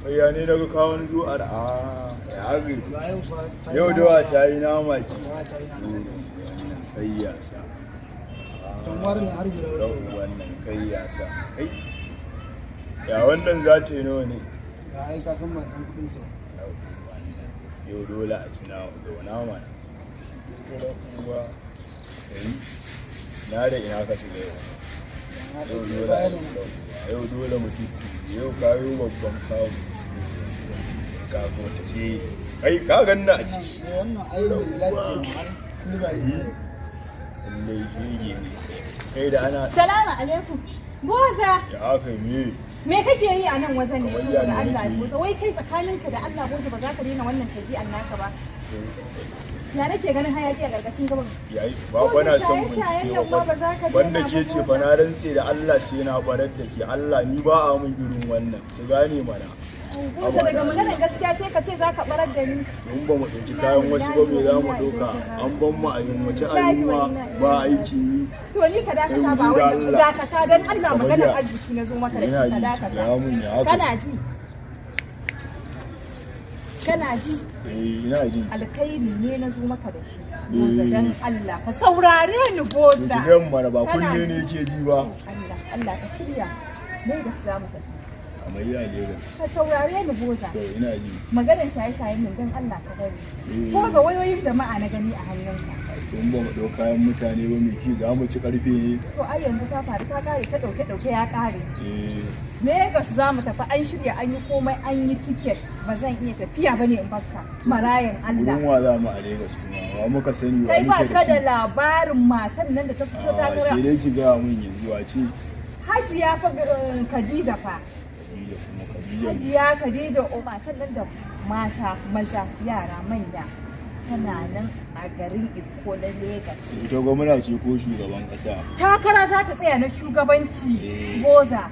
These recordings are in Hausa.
ya ne daga kawon zuwa da ya haɗe yau da wa ta yi nama ki kai ya sa wannan kai ya sa ya wannan za ta yi nawa ne ai ka san masu kudin su yau dole a ci zauna mana na da ina ka shiga yau dole mutum yau kayo babban kawo kago ta ce kai ka ganna a ciki wannan ainihin plastic silver ne lallai shege ne kai da ana salamu alaikum boza ya haka me kake yi a nan wajen ne saboda Allah boza wai kai tsakaninka da Allah boza ba za ka daina wannan tabi'an naka ba ya nake ganin hayaki a gargashin gaban yayi ba bana son bincike ba wanda ke ce fa na rantse da Allah sai na barar da ke Allah ni ba a mun irin wannan ki gane mana boza daga maganar gaskiya sai ka ce za ka barar da ni mun ba mu ɗauki kayan wasu ba me za mu ɗauka an ban mu a yunwace a yunwa ba aiki ni to ni ka dakata ba wai dakata dan Allah maganar arziki na zo maka da shi ka dakata kana ji kana ji ina ji alkhairi ne na zo maka da shi boza dan Allah ka saurare ni boza gidan mana ba kunne ne yake ji ba Allah ka shirya mai da su mu tafi kamar ya Lagos ka saurare ni boza ina ji maganar shaye-shayen nan dan Allah ka bari boza wayoyin jama'a na gani a hannunka to in ba mu ɗauka kayan mutane ba me ki za mu ci karfe ne to ai yanzu ka faru ka kare ka dauke ya kare Lagos za mu tafi an shirya an yi komai an yi tiket ba zan iya tafiya ba ne in baka marayan Allah. Wurin wa za mu a Lagos kuma wa muka sani wa kai ba muke ka da da labarin matan nan da ta fito ta gara. Sai dai ki ga mun yanzu a ce Hajiya fa Khadija fa. Hajiya Khadija o matan nan da mata maza yara manya tana nan a garin Ikko na Lagos. Ita gwamna ce ko shugaban kasa? Takara za ta tsaya na shugabanci boza.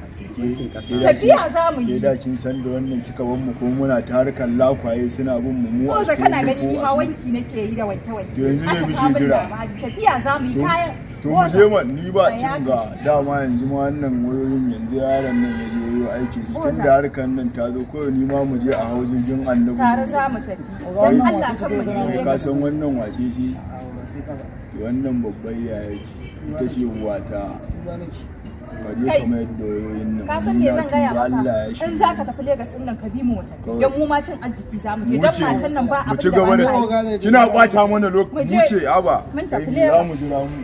Tafiya za mu yi. Ke da kin san da wannan kika ban mu ko muna tarukan lakwaye suna bin mu a boza kana gani ni ma wanki nake yi da wanke-wanke. Yanzu ne muke jira. Tafiya za mu yi kayan. To mu je man ni ba kin ga dama yanzu ma wannan wayoyin yanzu yaron nan ya je aiki su tun da harkan nan ta zo ko ni ma mu je a haujin Annabi. Tare za mu tafi. Dan Allah kan mu je. Ka san wannan wace ce? Wannan babbar yaya ce. Ita ce uwata. Kaje kamar yadda wayoyin nan. Ka san me zan gaya maka? In za ka tafi Lagos din nan ka bi mu wata. Dan mu ma cin arziki za mu je. Dan matan nan ba abin da ba. Kina bata mana lokaci mu ce haba. Mun tafi Lagos. Za mu jira mu.